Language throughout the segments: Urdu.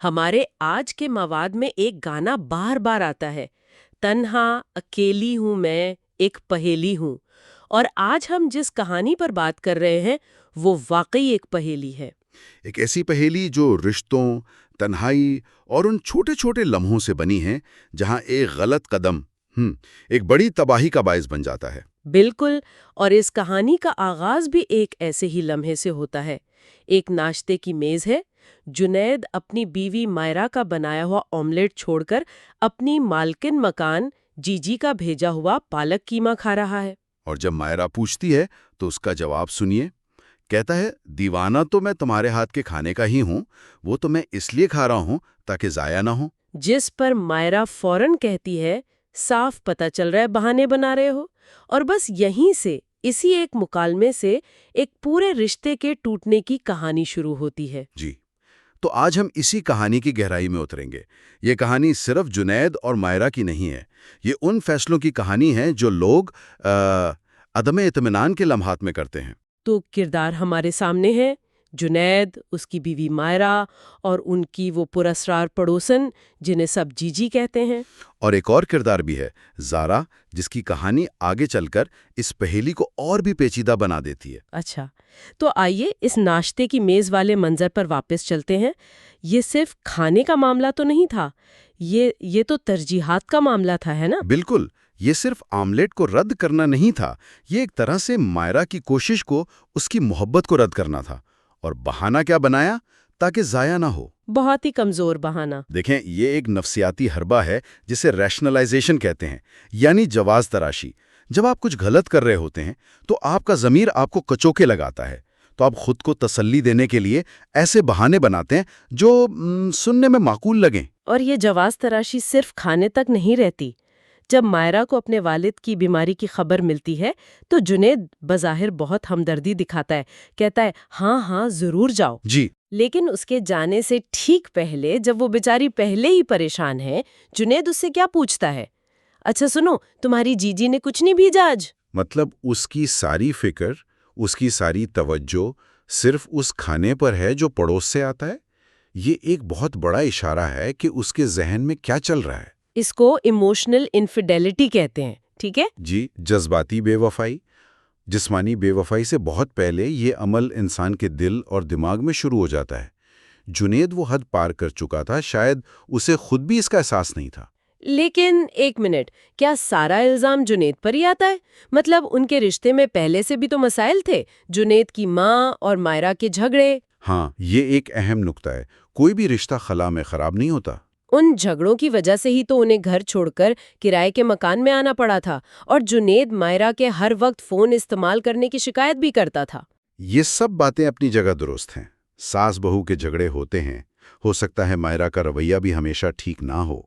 ہمارے آج کے مواد میں ایک گانا بار بار آتا ہے، تنہا اکیلی ہوں میں ایک پہیلی ہوں۔ اور آج ہم جس کہانی پر بات کر رہے ہیں وہ واقعی ایک پہیلی ہے۔ ایک ایسی پہیلی جو رشتوں، تنہائی اور ان چھوٹے چھوٹے لمحوں سے بنی ہے جہاں ایک غلط قدم ایک بڑی تباہی کا باعث بن جاتا ہے۔ بالکل، اور اس کہانی کا آغاز بھی ایک ایسے ہی لمحے سے ہوتا ہے۔ ایک ناشتے کی میز ہے، جنید اپنی بیوی مائرہ کا بنایا ہوا آملیٹ چھوڑ کر اپنی مالکن مکان جی کا بھیجا ہوا پالک قیمہ کھا رہا ہے۔ اور جب مائرہ پوچھتی ہے تو اس کا جواب سنیے۔ کہتا ہے، دیوانہ تو میں تمہارے ہاتھ کے کھانے کا ہی ہوں، وہ تو میں اس لیے کھا رہا ہوں تاکہ ضائع نہ ہو۔ جس پر مائرہ فوراً کہتی ہے، صاف پتہ چل رہا ہے بہانے بنا رہے ہو۔ اور بس یہیں سے، اسی ایک مکالمے سے ایک پورے رشتے کے ٹوٹنے کی کہانی شروع ہوتی ہے۔ جی، تو آج ہم اسی کہانی کی گہرائی میں اتریں گے۔ یہ کہانی صرف جنید اور مائرہ کی نہیں ہے، یہ ان فیصلوں کی کہانی ہے جو لوگ عدم اطمینان کے لمحات میں کرتے ہیں۔ تو کردار ہمارے سامنے ہے، جنید، اس کی بیوی مائرہ اور ان کی وہ پراسرار پڑوسن جنہیں سب جی کہتے ہیں۔ اور ایک اور کردار بھی ہے، زارا، جس کی کہانی آگے چل کر اس پہیلی کو اور بھی پیچیدہ بنا دیتی ہے۔ اچھا، تو آئیے اس ناشتے کی میز والے منظر پر واپس چلتے ہیں۔ یہ صرف کھانے کا معاملہ تو نہیں تھا، یہ تو ترجیحات کا معاملہ تھا، ہے نا؟ بالکل، یہ صرف آملیٹ کو رد کرنا نہیں تھا، یہ ایک طرح سے مائرہ کی کوشش کو، اس کی محبت کو رد کرنا تھا۔ اور بہانہ کیا بنایا؟ تاکہ ضائع نہ ہو۔ بہت ہی کمزور بہانہ۔ دیکھیں، یہ ایک نفسیاتی حربہ ہے جسے ریشنلائزیشن کہتے ہیں، یعنی جواز تراشی۔ جب آپ کچھ غلط کر رہے ہوتے ہیں تو آپ کا ضمیر آپ کو کچوکے لگاتا ہے، تو آپ خود کو تسلی دینے کے لیے ایسے بہانے بناتے ہیں جو سننے میں معقول لگیں۔ اور یہ جواز تراشی صرف کھانے تک نہیں رہتی۔ جب مائرہ کو اپنے والد کی بیماری کی خبر ملتی ہے تو جنید بظاہر بہت ہمدردی دکھاتا ہے، کہتا ہے ہاں ہاں ضرور جاؤ۔ جی، لیکن اس کے جانے سے ٹھیک پہلے، جب وہ بیچاری پہلے ہی پریشان ہے، جنید اس سے کیا پوچھتا ہے؟ اچھا سنو، تمہاری جی نے کچھ نہیں بھیجا آج؟ مطلب اس کی ساری فکر، اس کی ساری توجہ صرف اس کھانے پر ہے جو پڑوس سے آتا ہے۔ یہ ایک بہت بڑا اشارہ ہے کہ اس کے ذہن میں کیا چل رہا ہے۔ اس کو ایموشنل انفیڈیلٹی کہتے ہیں، ٹھیک ہے؟ جی، جذباتی بے وفائی۔ جسمانی بے وفائی سے بہت پہلے یہ عمل انسان کے دل اور دماغ میں شروع ہو جاتا ہے۔ جنید وہ حد پار کر چکا تھا، شاید اسے خود بھی اس کا احساس نہیں تھا۔ لیکن ایک منٹ، کیا سارا الزام جنید پر ہی آتا ہے؟ مطلب ان کے رشتے میں پہلے سے بھی تو مسائل تھے، جنید کی ماں اور مائرہ کے جھگڑے۔ ہاں، یہ ایک اہم نکتہ ہے۔ کوئی بھی رشتہ خلا میں خراب نہیں ہوتا۔ ان جھگڑوں کی وجہ سے ہی تو انہیں گھر چھوڑ کر کرائے کے مکان میں آنا پڑا تھا، اور جنید مائرہ کے ہر وقت فون استعمال کرنے کی شکایت بھی کرتا تھا۔ یہ سب باتیں اپنی جگہ درست ہیں۔ ساس بہو کے جھگڑے ہوتے ہیں، ہو سکتا ہے مائرہ کا رویہ بھی ہمیشہ ٹھیک نہ ہو،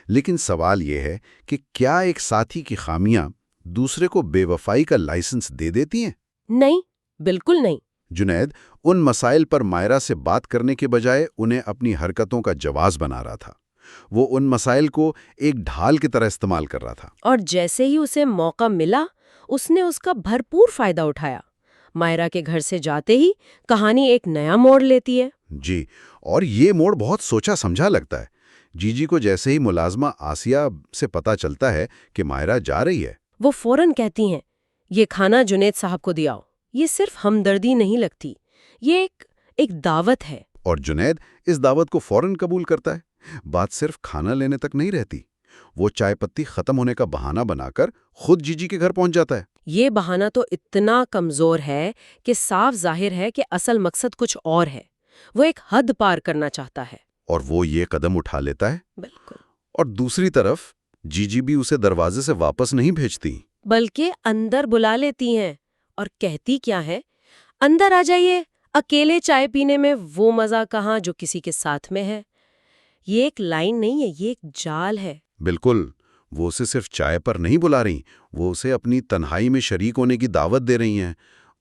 لیکن سوال یہ ہے کہ کیا ایک ساتھی کی خامیاں دوسرے کو بے وفائی کا لائسنس دے دیتی ہیں؟ نہیں، بالکل نہیں۔ جنید ان مسائل پر مائرہ سے بات کرنے کے بجائے انہیں اپنی حرکتوں کا جواز بنا رہا تھا۔ وہ ان مسائل کو ایک ڈھال کی طرح استعمال کر رہا تھا۔ اور جیسے ہی اسے موقع ملا، اس نے اس کا بھرپور فائدہ اٹھایا۔ مائرہ کے گھر سے جاتے ہی کہانی ایک نیا موڑ لیتی ہے۔ جی، اور یہ موڑ بہت سوچا سمجھا لگتا ہے۔ جی کو جیسے ہی ملازمہ آسیہ سے پتہ چلتا ہے کہ مائرہ جا رہی ہے، وہ فوراً کہتی ہیں، یہ کھانا جنید صاحب کو دیاؤ۔ یہ صرف ہمدردی نہیں لگتی، یہ ایک دعوت ہے۔ اور جنید اس دعوت کو فوراً قبول کرتا ہے۔ بات صرف کھانا لینے تک نہیں رہتی، وہ چائے پتی ختم ہونے کا بہانہ بنا کر خود جی کے گھر پہنچ جاتا ہے۔ یہ بہانہ تو اتنا کمزور ہے کہ صاف ظاہر ہے کہ اصل مقصد کچھ اور ہے۔ وہ ایک حد پار کرنا چاہتا ہے۔ اور وہ یہ قدم اٹھا لیتا ہے۔ بالکل۔ اور دوسری طرف جی بھی اسے دروازے سے واپس نہیں بھیجتی، بلکہ اندر بلا لیتی ہیں، اور کہتی کیا ہے؟ اندر آ جائیے، اکیلے چائے پینے میں وہ مزہ کہاں جو کسی کے ساتھ میں ہے۔ یہ ایک لائن نہیں ہے، یہ ایک جال ہے۔ بالکل، وہ اسے صرف چائے پر نہیں بلا رہی، وہ اسے اپنی تنہائی میں شریک ہونے کی دعوت دے رہی ہیں۔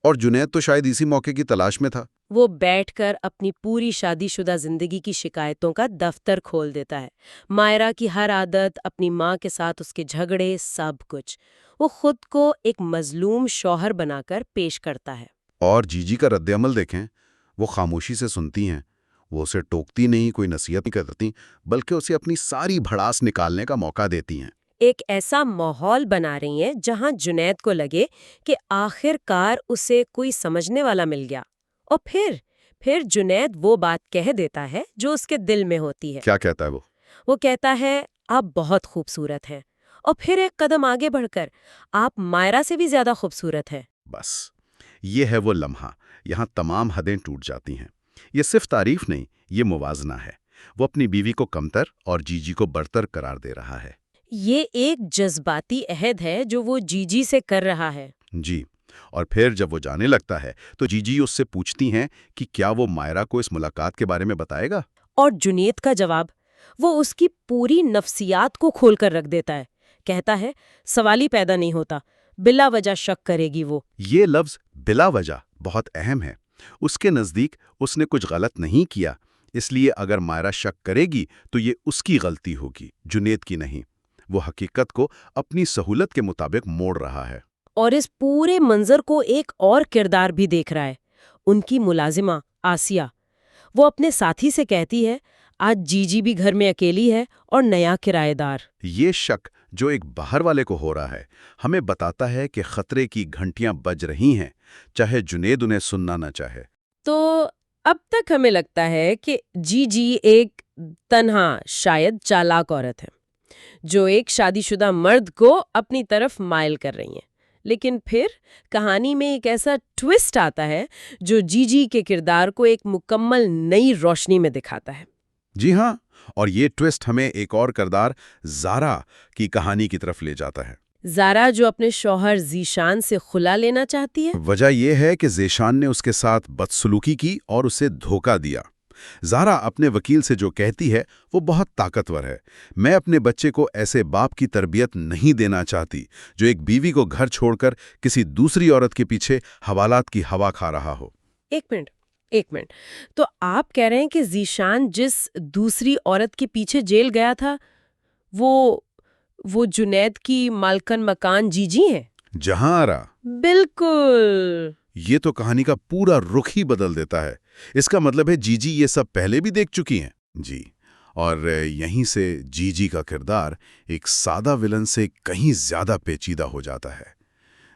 اور جنید تو شاید اسی موقع کی تلاش میں تھا۔ وہ بیٹھ کر اپنی پوری شادی شدہ زندگی کی شکایتوں کا دفتر کھول دیتا ہے۔ مائرہ کی ہر عادت، اپنی ماں کے ساتھ اس کے جھگڑے، سب کچھ۔ وہ خود کو ایک مظلوم شوہر بنا کر پیش کرتا ہے۔ اور جی کا رد عمل دیکھیں، وہ خاموشی سے سنتی ہیں، وہ اسے ٹوکتی نہیں، کوئی نصیحت نہیں کرتی، بلکہ اسے اپنی ساری بھڑاس نکالنے کا موقع دیتی ہیں۔ ایک ایسا ماحول بنا رہی ہیں جہاں جنید کو لگے کہ آخر کار اسے کوئی سمجھنے والا مل گیا، اور پھر جنید وہ بات کہہ دیتا ہے جو اس کے دل میں ہوتی ہے۔ کیا کہتا ہے وہ؟ وہ کہتا ہے آپ بہت خوبصورت ہیں، اور پھر ایک قدم آگے بڑھ کر آپ مائرا سے بھی زیادہ خوبصورت ہیں۔ بس یہ ہے وہ لمحہ، یہاں تمام حدیں ٹوٹ جاتی ہیں۔ یہ صرف تعریف نہیں، یہ موازنہ ہے۔ وہ اپنی بیوی کو کمتر اور جی کو برتر قرار دے رہا ہے۔ یہ ایک جذباتی عہد ہے جو وہ جی سے کر رہا ہے۔ جی، اور پھر جب وہ جانے لگتا ہے تو جی اس سے پوچھتی ہیں کہ کیا وہ مائرا کو اس ملاقات کے بارے میں بتائے گا؟ اور جنید کا جواب، وہ اس کی پوری نفسیات کو کھول کر رکھ دیتا ہے۔ کہتا ہے سوال ہی پیدا نہیں ہوتا، بلا وجہ شک کرے گی وہ۔ یہ لفظ بلا وجہ بہت اہم ہے۔ اس کے نزدیک اس نے کچھ غلط نہیں کیا، اس لیے اگر مائرا شک کرے گی تو یہ اس کی غلطی ہوگی، جنید کی نہیں۔ وہ حقیقت کو اپنی سہولت کے مطابق موڑ رہا ہے۔ اور اس پورے منظر کو ایک اور کردار بھی دیکھ رہا ہے، ان کی ملازمہ آسیہ۔ وہ اپنے ساتھی سے کہتی ہے آج جی بھی گھر میں اکیلی ہے اور نیا کرایہ دار۔ یہ شک جو ایک باہر والے کو ہو رہا ہے ہمیں بتاتا ہے کہ خطرے کی گھنٹیاں بج رہی ہیں، چاہے جنید انہیں سننا نہ چاہے۔ تو اب تک ہمیں لگتا ہے کہ جی ایک تنہا شاید چالاک عورت ہے جو ایک شادی شدہ مرد کو اپنی طرف مائل کر رہی ہیں، لیکن پھر کہانی میں ایک ایسا ٹوسٹ آتا ہے جو جی کے کردار کو ایک مکمل نئی روشنی میں دکھاتا ہے۔ جی ہاں، اور یہ ٹوسٹ ہمیں ایک اور کردار زارا کی کہانی کی طرف لے جاتا ہے۔ زارا جو اپنے شوہر ذیشان سے خلا لینا چاہتی ہے۔ وجہ یہ ہے کہ ذیشان نے اس کے ساتھ بدسلوکی کی اور اسے دھوکہ دیا۔ زارا اپنے وکیل سے جو کہتی ہے وہ بہت طاقتور ہے، میں اپنے بچے کو ایسے باپ کی تربیت نہیں دینا چاہتی جو ایک بیوی کو گھر چھوڑ کر کسی دوسری عورت کے پیچھے حوالات کی ہوا کھا رہا ہو۔ ایک منٹ، تو آپ کہہ رہے ہیں کہ ذیشان جس دوسری عورت کے پیچھے جیل گیا تھا وہ جنید کی مالکن مکان جی ہیں؟ جہاں آرا، بالکل۔ یہ تو کہانی کا پورا رخ ہی بدل دیتا ہے۔ اس کا مطلب ہے جی یہ سب پہلے بھی دیکھ چکی ہیں۔ جی، اور یہیں سے جی کا کردار ایک سادہ ولن سے کہیں زیادہ پیچیدہ ہو جاتا ہے۔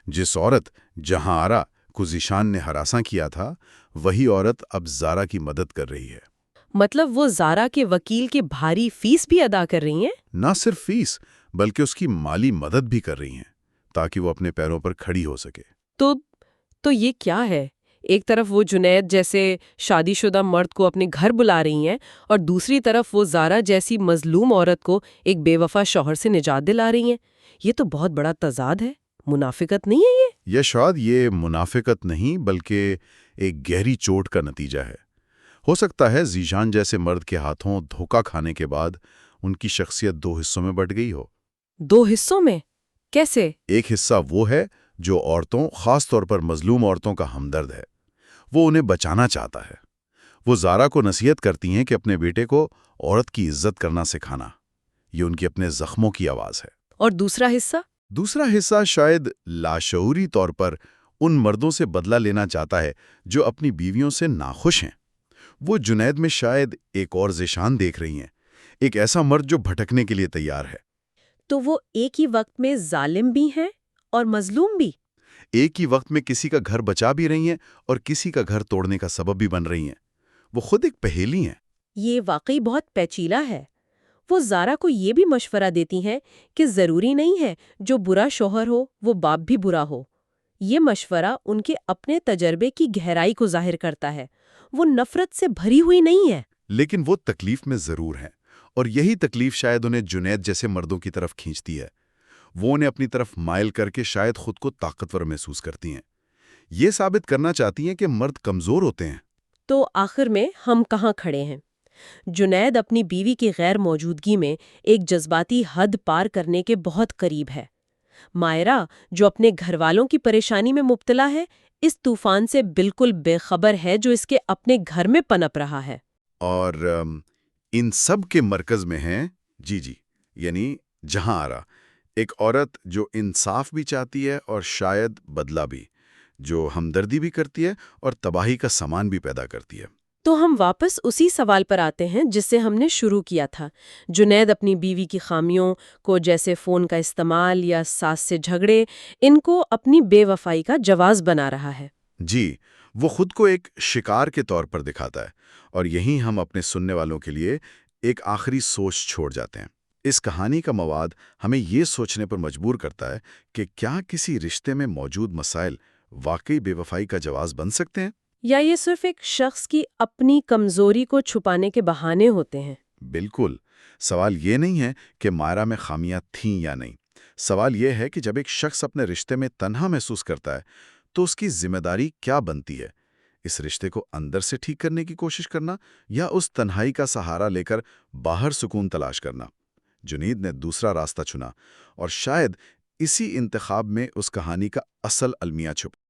جس عورت جہاں آرا کو ذیشان نے ہراساں کیا تھا، وہی عورت اب زارا کی مدد کر رہی ہے۔ مطلب وہ زارا کے وکیل کی بھاری فیس بھی ادا کر رہی ہیں؟ نہ صرف فیس بلکہ اس کی مالی مدد بھی کر رہی ہیں تاکہ وہ اپنے پیروں پر کھڑی ہو سکے۔ تو یہ کیا ہے؟ ایک طرف وہ جنید جیسے شادی شدہ مرد کو اپنے گھر بلا رہی ہیں، اور دوسری طرف وہ زارا جیسی مظلوم عورت کو ایک بے وفا شوہر سے نجات دلا رہی ہیں۔ یہ تو بہت بڑا تضاد ہے، منافقت نہیں ہے یہ؟ یا شاید یہ منافقت نہیں بلکہ ایک گہری چوٹ کا نتیجہ ہے۔ ہو سکتا ہے ذیشان جیسے مرد کے ہاتھوں دھوکہ کھانے کے بعد ان کی شخصیت دو حصوں میں بٹ گئی ہو۔ دو حصوں میں؟ کیسے؟ ایک حصہ وہ ہے جو عورتوں، خاص طور پر مظلوم عورتوں کا ہمدرد ہے، وہ انہیں بچانا چاہتا ہے۔ وہ زارا کو نصیحت کرتی ہیں کہ اپنے بیٹے کو عورت کی عزت کرنا سکھانا، یہ ان کی اپنے زخموں کی آواز ہے۔ اور دوسرا حصہ؟ دوسرا حصہ شاید لاشعوری طور پر ان مردوں سے بدلہ لینا چاہتا ہے جو اپنی بیویوں سے ناخوش ہیں۔ وہ جنید میں شاید ایک اور ذیشان دیکھ رہی ہیں، ایک ایسا مرد جو بھٹکنے کے لیے تیار ہے۔ تو وہ ایک ہی وقت میں ظالم بھی ہیں اور مظلوم بھی؟ ایک ہی وقت میں کسی کا گھر بچا بھی رہی ہیں اور کسی کا گھر توڑنے کا سبب بھی بن رہی ہیں۔ وہ خود ایک پہیلی ہیں۔ یہ واقعی بہت پیچیدہ ہے۔ وہ زارا کو یہ بھی مشورہ دیتی ہیں کہ ضروری نہیں ہے جو برا شوہر ہو وہ باپ بھی برا ہو۔ یہ مشورہ ان کے اپنے تجربے کی گہرائی کو ظاہر کرتا ہے۔ وہ نفرت سے بھری ہوئی نہیں ہے، لیکن وہ تکلیف میں ضرور ہیں، اور یہی تکلیف شاید انہیں جنید جیسے مردوں کی طرف کھینچتی ہے۔ وہ انہیں اپنی طرف مائل کر کے شاید خود کو طاقتور محسوس کرتی ہیں۔ یہ ثابت کرنا چاہتی ہیں کہ مرد کمزور ہوتے ہیں۔ تو آخر میں ہم کہاں کھڑے ہیں؟ جنید اپنی بیوی کی غیر موجودگی میں ایک جذباتی حد پار کرنے کے بہت قریب ہے۔ مائرا جو اپنے گھر والوں کی پریشانی میں مبتلا ہے، اس طوفان سے بالکل بے خبر ہے جو اس کے اپنے گھر میں پنپ رہا ہے۔ اور ان سب کے مرکز میں ہیں جی یعنی جہاں آرا، ایک عورت جو انصاف بھی چاہتی ہے اور شاید بدلہ بھی، جو ہمدردی بھی کرتی ہے اور تباہی کا سامان بھی پیدا کرتی ہے۔ تو ہم واپس اسی سوال پر آتے ہیں جس سے ہم نے شروع کیا تھا۔ جنید اپنی بیوی کی خامیوں کو، جیسے فون کا استعمال یا ساس سے جھگڑے، ان کو اپنی بے وفائی کا جواز بنا رہا ہے۔ جی، وہ خود کو ایک شکار کے طور پر دکھاتا ہے، اور یہیں ہم اپنے سننے والوں کے لیے ایک آخری سوچ چھوڑ جاتے ہیں۔ اس کہانی کا مواد ہمیں یہ سوچنے پر مجبور کرتا ہے کہ کیا کسی رشتے میں موجود مسائل واقعی بے وفائی کا جواز بن سکتے ہیں؟ یا یہ صرف ایک شخص کی اپنی کمزوری کو چھپانے کے بہانے ہوتے ہیں؟ بالکل۔ سوال یہ نہیں ہے کہ مائرہ میں خامیاں تھیں یا نہیں۔ سوال یہ ہے کہ جب ایک شخص اپنے رشتے میں تنہا محسوس کرتا ہے تو اس کی ذمہ داری کیا بنتی ہے؟ اس رشتے کو اندر سے ٹھیک کرنے کی کوشش کرنا، یا اس تنہائی کا سہارا لے کر باہر سکون تلاش کرنا؟ جنید نے دوسرا راستہ چنا، اور شاید اسی انتخاب میں اس کہانی کا اصل المیہ چھپا۔